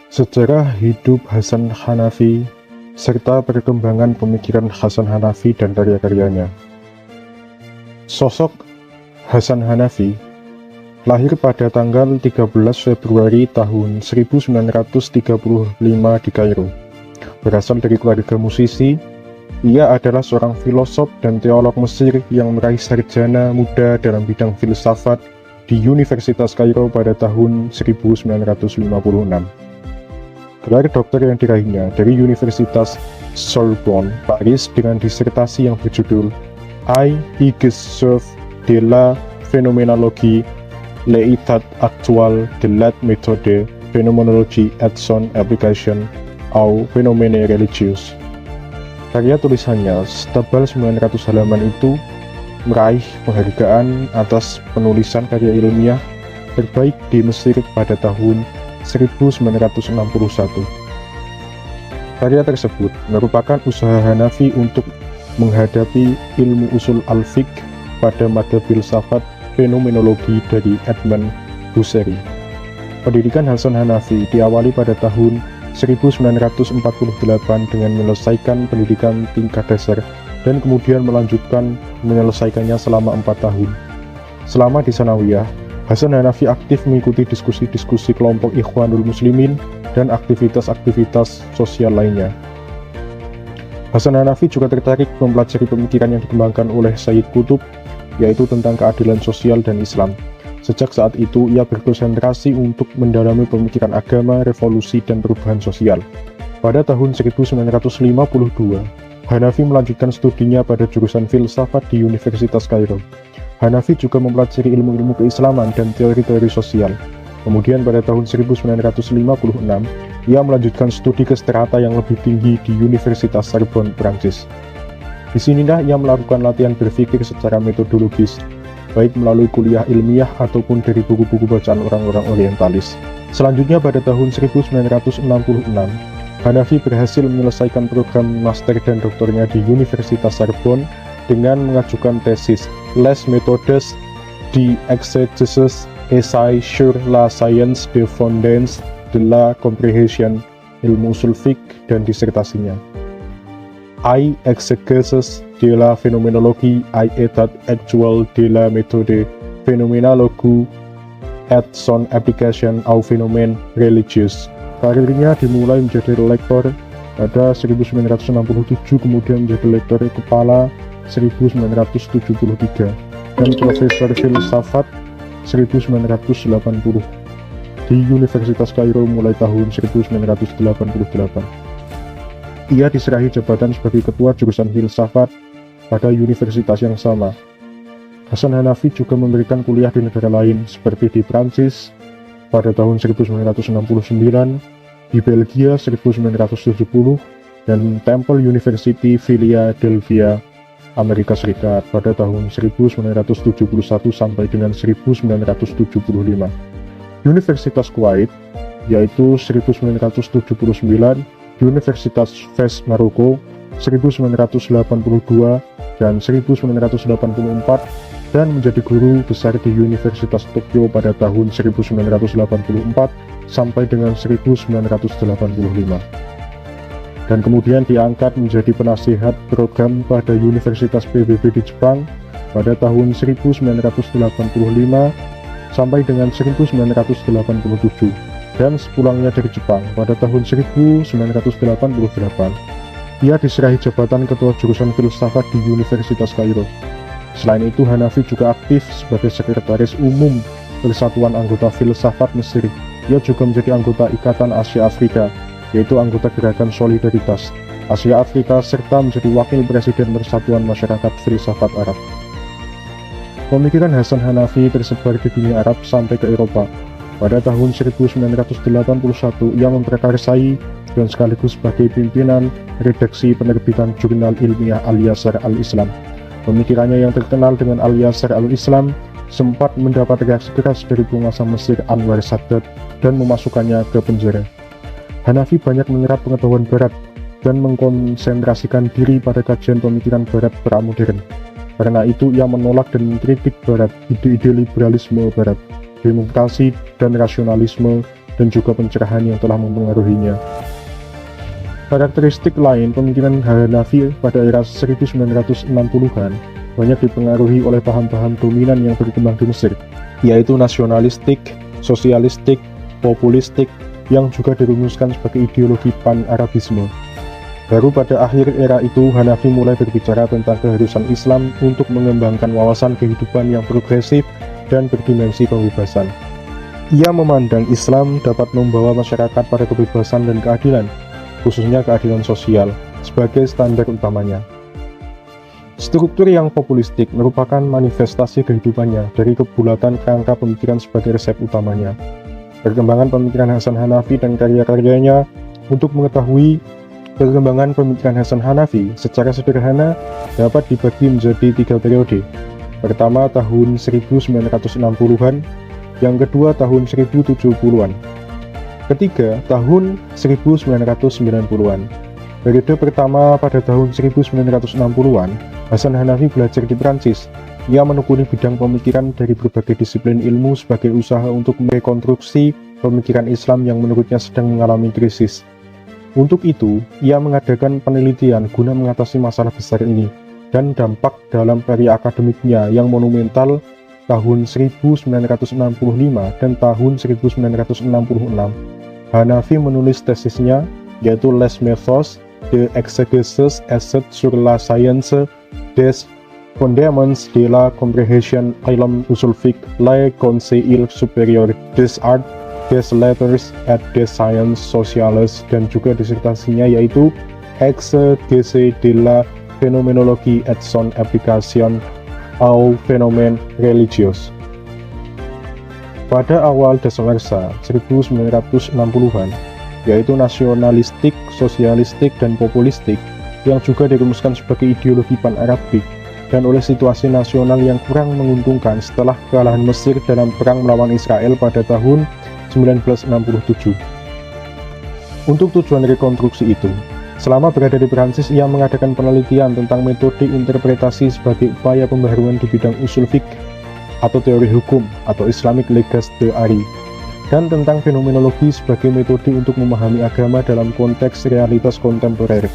Sejarah hidup Hasan Hanafi, serta perkembangan pemikiran Hasan Hanafi dan karya-karyanya. Sosok Hasan Hanafi lahir pada tanggal 13 Februari tahun 1935 di Kairo. Berasal dari keluarga musisi, ia adalah seorang filosof dan teolog Mesir yang meraih sarjana muda dalam bidang filsafat di Universitas Kairo pada tahun 1956. Gelar dokter yang diraihnya dari Universitas Sorbonne, Paris dengan disertasi yang berjudul I Geschichte de la Phénoménologie, l'état actuel de la méthode phénoménologie et son application aux phénomènes religieux. Karya tulisannya setebal 900 halaman itu meraih penghargaan atas penulisan karya ilmiah terbaik di Mesir pada tahun 1961. Karya tersebut merupakan usaha Hanafi untuk menghadapi ilmu usul al-fiqh pada mata filsafat fenomenologi dari Edmund Husserl. Pendidikan Hasan Hanafi diawali pada tahun 1948 dengan menyelesaikan pendidikan tingkat dasar dan kemudian melanjutkan menyelesaikannya selama 4 tahun. Selama di Sanawiyah, Hasan Hanafi aktif mengikuti diskusi-diskusi kelompok Ikhwanul Muslimin dan aktivitas-aktivitas sosial lainnya. Hasan Hanafi juga tertarik mempelajari pemikiran yang dikembangkan oleh Sayyid Qutb, yaitu tentang keadilan sosial dan Islam. Sejak saat itu, ia berkonsentrasi untuk mendalami pemikiran agama, revolusi, dan perubahan sosial. Pada tahun 1952, Hanafi melanjutkan studinya pada jurusan filsafat di Universitas Kairo. Hanafi juga mempelajari ilmu-ilmu keislaman dan teori-teori sosial. Kemudian pada tahun 1956, ia melanjutkan studi ke strata yang lebih tinggi di Universitas Sorbonne, Prancis. Di sinilah ia melakukan latihan berpikir secara metodologis, baik melalui kuliah ilmiah ataupun dari buku-buku bacaan orang-orang orientalis. Selanjutnya pada tahun 1966, Hanafi berhasil menyelesaikan program master dan doktornya di Universitas Sorbonne dengan mengajukan tesis Les méthodes d'exégèse et sur la science de fondements de la compréhension, ilmu usul fiqh, dan disertasinya I exégèse de la phénoménologie et état actuel de la méthode phénoménologie et son application aux phénomènes religieux. Karirnya dimulai menjadi lektor pada 1967, kemudian menjadi lektor kepala 1973, dan profesor filsafat 1980 di Universitas Kairo mulai tahun 1988. Ia diserahi jabatan sebagai ketua jurusan filsafat pada universitas yang sama. Hasan Hanafi juga memberikan kuliah di negara lain seperti di Prancis pada tahun 1969, di Belgia 1970, dan Temple University Philadelphia, Amerika Serikat pada tahun 1971 sampai dengan 1975. Universitas Kuwait, yaitu 1979, Universitas Fes Maroko 1982 dan 1984, dan menjadi guru besar di Universitas Tokyo pada tahun 1984 sampai dengan 1985. Dan kemudian diangkat menjadi penasihat program pada Universitas PBB di Jepang pada tahun 1985 sampai dengan 1987, dan sepulangnya dari Jepang pada tahun 1988, ia diserahi jabatan ketua jurusan filsafat di Universitas Kairo. Selain itu, Hanafi juga aktif sebagai sekretaris umum Persatuan Anggota Filsafat Mesir. Ia juga menjadi anggota Ikatan Asia Afrika, yaitu anggota Gerakan Solidaritas Asia Afrika, serta menjadi wakil presiden Persatuan Masyarakat Filsafat Arab. Pemikiran Hasan Hanafi tersebar di dunia Arab sampai ke Eropa. Pada tahun 1981, ia memprakarsai dan sekaligus sebagai pimpinan redaksi penerbitan jurnal ilmiah Al-Yasar Al-Islam. Pemikirannya yang terkenal dengan Al-Yasar Al-Islam sempat mendapat reaksi keras dari penguasa Mesir Anwar Sadat dan memasukkannya ke penjara. Hanafi banyak menyerap pengetahuan Barat dan mengkonsentrasikan diri pada kajian pemikiran Barat pra-modern. Karena itu, ia menolak dan mengkritik Barat, ide-ide liberalisme Barat, demokrasi dan rasionalisme, dan juga pencerahan yang telah mempengaruhinya. Karakteristik lain pemikiran Hanafi pada era 1960-an banyak dipengaruhi oleh paham-paham dominan yang berkembang di Mesir, yaitu nasionalistik, sosialistik, populistik, yang juga dirumuskan sebagai ideologi pan-Arabisme. Baru pada akhir era itu, Hanafi mulai berbicara tentang keharusan Islam untuk mengembangkan wawasan kehidupan yang progresif dan berdimensi pembebasan. Ia memandang Islam dapat membawa masyarakat pada kebebasan dan keadilan, khususnya keadilan sosial, sebagai standar utamanya. Struktur yang populistik merupakan manifestasi kehidupannya dari kebulatan kerangka pemikiran sebagai resep utamanya. Perkembangan pemikiran Hasan Hanafi dan karya-karyanya. Untuk mengetahui perkembangan pemikiran Hasan Hanafi secara sederhana dapat dibagi menjadi 3 periode. Pertama tahun 1960-an, yang kedua tahun 1070-an, ketiga tahun 1990-an. Periode pertama pada tahun 1960-an, Hasan Hanafi belajar di Prancis. Ia menekuni bidang pemikiran dari berbagai disiplin ilmu sebagai usaha untuk merekonstruksi pemikiran Islam yang menurutnya sedang mengalami krisis. Untuk itu, ia mengadakan penelitian guna mengatasi masalah besar ini dan dampak dalam karya akademiknya yang monumental tahun 1965 dan tahun 1966. Hanafi menulis tesisnya, yaitu Les Méthodes d'exégèse et sur la science des fondements de la compréhension ilm usul fiqh, le Conseil supérieur des arts, des lettres et des sciences sociales, dan juga disertasinya yaitu Exégèse de la phénoménologie et son application aux phénomènes religieux. Pada awal dasawarsa 1960-an, yaitu nasionalistik, sosialistik, dan populistik, yang juga dirumuskan sebagai ideologi pan-Arabik, dan oleh situasi nasional yang kurang menguntungkan setelah kekalahan Mesir dalam perang melawan Israel pada tahun 1967. Untuk tujuan rekonstruksi itu, selama berada di Prancis, ia mengadakan penelitian tentang metode interpretasi sebagai upaya pembaharuan di bidang usul fiqh atau teori hukum atau Islamic Legal Theory, dan tentang fenomenologi sebagai metode untuk memahami agama dalam konteks realitas kontemporer.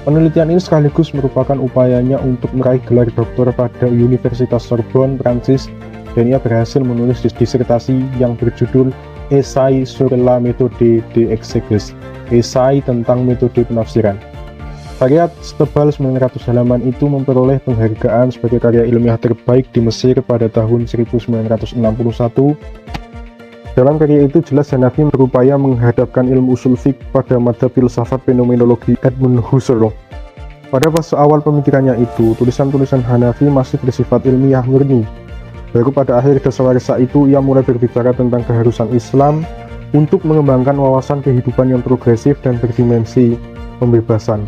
Penelitian ini sekaligus merupakan upayanya untuk meraih gelar doktor pada Universitas Sorbonne, Prancis, dan ia berhasil menulis disertasi yang berjudul Essai sur la méthode d'exégèse, esai tentang metode penafsiran. Karya setebal 900 halaman itu memperoleh penghargaan sebagai karya ilmiah terbaik di Mesir pada tahun 1961. Dalam karya itu jelas Hanafi berupaya menghadapkan ilmu usul fiqh pada madzhab filsafat fenomenologi Edmund Husserl. Pada fase awal pemikirannya itu, tulisan-tulisan Hanafi masih bersifat ilmiah murni. Baru pada akhir dasawarsa itu, ia mulai berbicara tentang keharusan Islam untuk mengembangkan wawasan kehidupan yang progresif dan berdimensi pembebasan.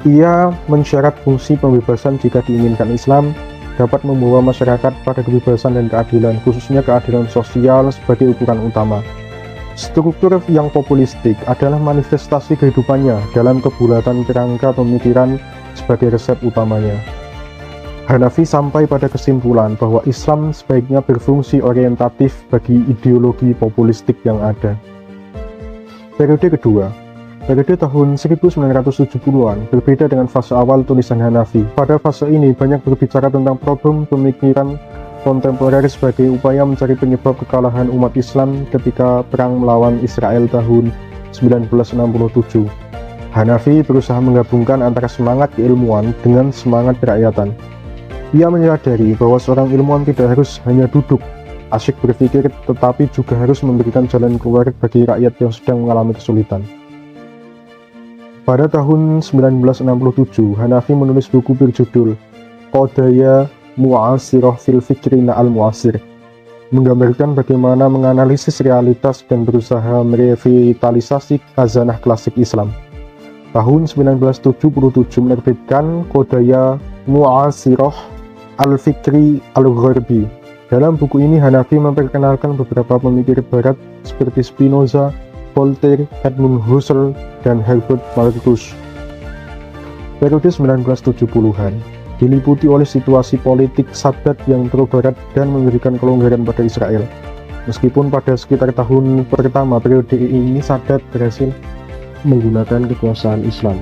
Ia mensyarat fungsi pembebasan jika diinginkan Islam dapat membawa masyarakat pada kebebasan dan keadilan, khususnya keadilan sosial sebagai ukuran utama. Struktur yang populistik adalah manifestasi kehidupannya dalam kebulatan kerangka pemikiran sebagai resep utamanya. Hanafi sampai pada kesimpulan bahwa Islam sebaiknya berfungsi orientatif bagi ideologi populistik yang ada. Periode kedua, periode tahun 1970-an berbeda dengan fase awal tulisan Hanafi. Pada fase ini banyak berbicara tentang problem pemikiran kontemporer sebagai upaya mencari penyebab kekalahan umat Islam ketika perang melawan Israel tahun 1967. Hanafi berusaha menggabungkan antara semangat keilmuan dengan semangat kerakyatan. Ia menyadari bahwa seorang ilmuwan tidak harus hanya duduk, asyik berpikir, tetapi juga harus memberikan jalan keluar bagi rakyat yang sedang mengalami kesulitan. Pada tahun 1967, Hanafi menulis buku berjudul Qadaya Mu'asirah fil Fikrina al-Mu'asir, menggambarkan bagaimana menganalisis realitas dan berusaha merevitalisasi khazanah klasik Islam. Tahun 1977 menerbitkan Qadaya Mu'asirah al-Fikri al-Gharbi. Dalam buku ini Hanafi memperkenalkan beberapa pemikir barat seperti Spinoza, Voltaire, Edmund Husserl, dan Herbert Marcuse. Periode 1970-an diliputi oleh situasi politik Sadat yang pro-barat dan memberikan kelonggaran pada Israel. Meskipun pada sekitar tahun pertama periode ini Sadat berhasil menggunakan kekuasaan Islam.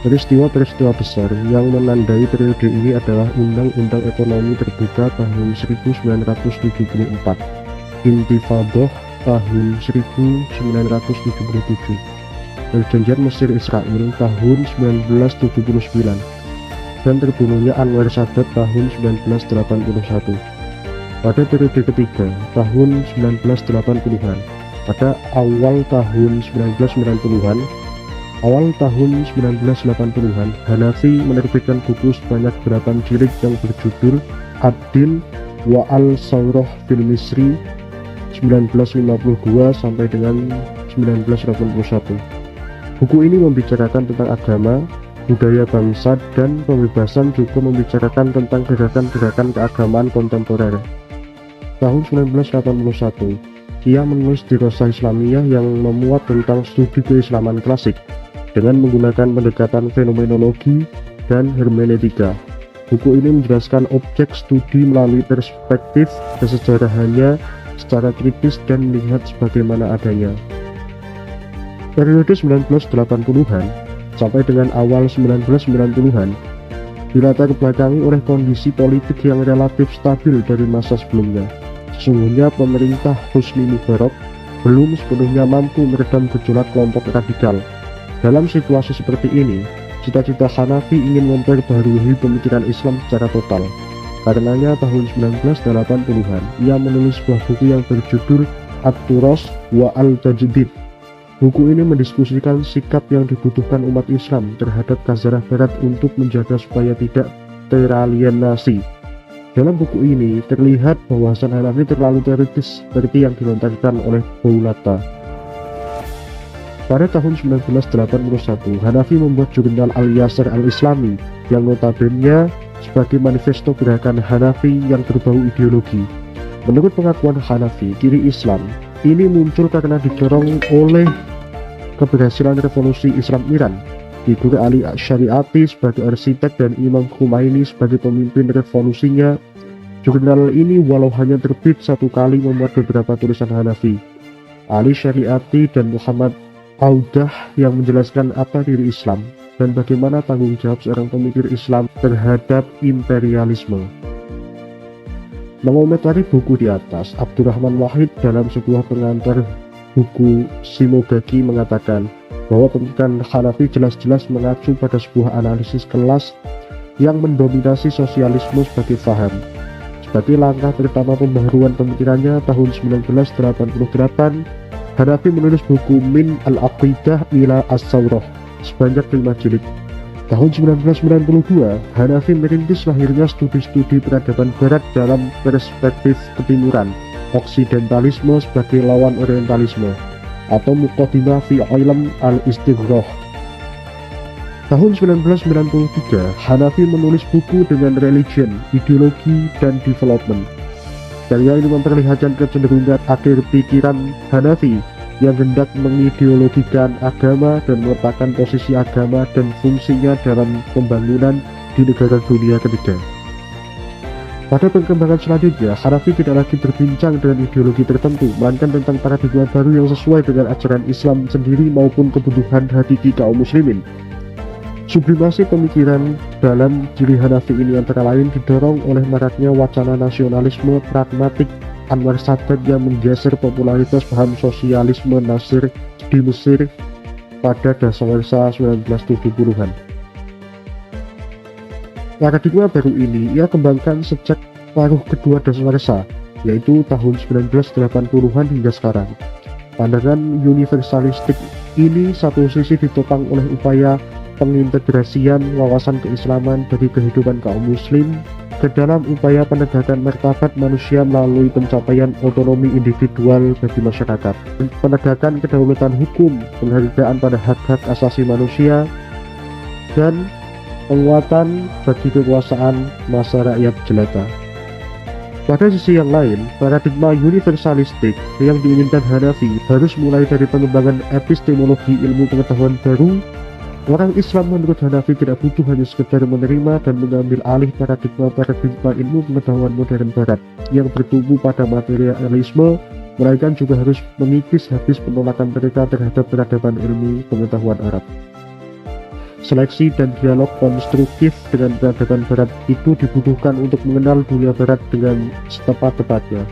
Peristiwa-peristiwa besar yang menandai periode ini adalah Undang-Undang Ekonomi Terbuka tahun 1974, Intifadah tahun 1977, Perjanjian Mesir-Israel tahun 1979, dan terbunuhnya Anwar Sadat tahun 1981. Pada periode ketiga, tahun 1980-an, pada awal tahun 1980-an, Hanafi menerbitkan buku sebanyak 8 jilid yang berjudul Ad-Din wa al-Saurah fil Misri 1952 sampai dengan 1981. Buku ini membicarakan tentang agama, budaya bangsa, dan pembebasan, juga membicarakan tentang gerakan-gerakan keagamaan kontemporer. Tahun 1981, ia menulis Dirasah Islamiyah yang memuat tentang studi keislaman klasik dengan menggunakan pendekatan fenomenologi dan hermeneutika. Buku ini menjelaskan objek studi melalui perspektif kesejarahannya secara kritis dan melihat sebagaimana adanya. Periode 1980-an sampai dengan awal 1990-an dilatar belakangi oleh kondisi politik yang relatif stabil dari masa sebelumnya. Sesungguhnya pemerintah Husni Mubarak belum sepenuhnya mampu meredam gejolak kelompok radikal. Dalam situasi seperti ini, cita-cita Hanafi ingin memperbarui pemikiran Islam secara total. Karenanya tahun 1980-an, ia menulis sebuah buku yang berjudul At-Turas wa al-Tajdid. Buku ini mendiskusikan sikap yang dibutuhkan umat Islam terhadap Khazarah Barat untuk menjaga supaya tidak teralienasi. Dalam buku ini terlihat bahwasan Hanafi terlalu teoritis seperti yang dilontarkan oleh Boulata. Pada tahun 1981, Hanafi membuat jurnal Al-Yasar Al-Islami yang notabene sebagai manifesto gerakan Hanafi yang berbau ideologi. Menurut pengakuan Hanafi, kiri Islam ini muncul karena didorong oleh keberhasilan revolusi Islam Iran, figur Ali Syariati sebagai arsitek dan Imam Khomeini sebagai pemimpin revolusinya. Jurnal ini walau hanya terbit satu kali memuat beberapa tulisan Hanafi, Ali Syariati dan Muhammad Audah yang menjelaskan apa diri Islam dan bagaimana tanggung jawab seorang pemikir Islam terhadap imperialisme. Mengomentari buku di atas, Abdurrahman Wahid dalam sebuah pengantar buku Shimogaki mengatakan bahwa pemikiran Hanafi jelas-jelas mengacu pada sebuah analisis kelas yang mendominasi sosialisme sebagai faham. Sebagai langkah pertama pembaharuan pemikirannya, tahun 1988, Hanafi menulis buku Min al-Aqidah ila as-Saurah sebanyak 5 jilid. Tahun 1992, Hanafi merintis lahirnya studi-studi peradaban barat dalam perspektif ketimuran, oksidentalisme sebagai lawan orientalisme, atau Muqaddimah fi Ilm al-Istighraq. Tahun 1993, Hanafi menulis buku dengan Religion, Ideology, dan Development. Karya ini memperlihatkan kecenderungan akhir pikiran Hanafi yang hendak mengideologikan agama dan meletakkan posisi agama dan fungsinya dalam pembangunan di negara dunia ketiga. Pada perkembangan selanjutnya, Hanafi tidak lagi berbincang dengan ideologi tertentu, melainkan tentang paradigma baru yang sesuai dengan ajaran Islam sendiri maupun kebutuhan hakiki kaum muslimin. Sublimasi pemikiran dalam ciri Hanafi ini antara lain didorong oleh maraknya wacana nasionalisme pragmatik Anwar Sadat yang menggeser popularitas paham sosialisme Nasir di Mesir pada dasawarsa 1970-an. Paradigma baru ini ia kembangkan sejak paruh kedua dasawarsa, yaitu tahun 1980-an hingga sekarang. Pandangan universalistik ini satu sisi ditopang oleh upaya pengintegrasian wawasan keislaman dari kehidupan kaum muslim ke dalam upaya penegakan martabat manusia melalui pencapaian otonomi individual bagi masyarakat, penegakan kedaulatan hukum, penghargaan pada hak-hak asasi manusia, dan penguatan bagi kekuasaan masa rakyat jelata. Pada sisi yang lain, paradigma universalistik yang diinginkan Hanafi harus mulai dari pengembangan epistemologi ilmu pengetahuan baru Orang Islam menurut Hanafi tidak butuh hanya sekedar menerima dan mengambil alih paradigma ilmu pengetahuan modern barat yang bertumbuh pada materialisme, melainkan juga harus mengikis habis penolakan mereka terhadap peradaban ilmu pengetahuan Arab. Seleksi dan dialog konstruktif dengan peradaban barat itu dibutuhkan untuk mengenal dunia barat dengan setepat-tepatnya.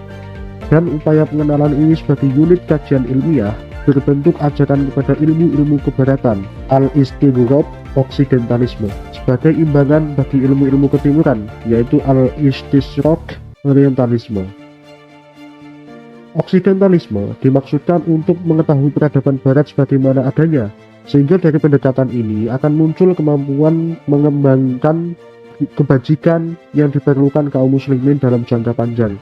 Dan upaya pengenalan ini sebagai unit kajian ilmiah berbentuk ajaran kepada ilmu-ilmu kebaratan, al-istighraq oksidentalisme, sebagai imbangan bagi ilmu-ilmu ketimuran, yaitu al-istishraq orientalisme. Oksidentalisme dimaksudkan untuk mengetahui peradaban barat sebagaimana adanya, sehingga dari pendekatan ini akan muncul kemampuan mengembangkan kebajikan yang diperlukan kaum muslimin dalam jangka panjang.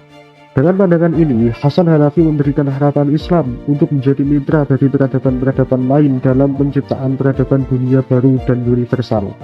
Dengan pandangan ini, Hasan Hanafi memberikan harapan Islam untuk menjadi mitra bagi peradaban-peradaban lain dalam penciptaan peradaban dunia baru dan universal.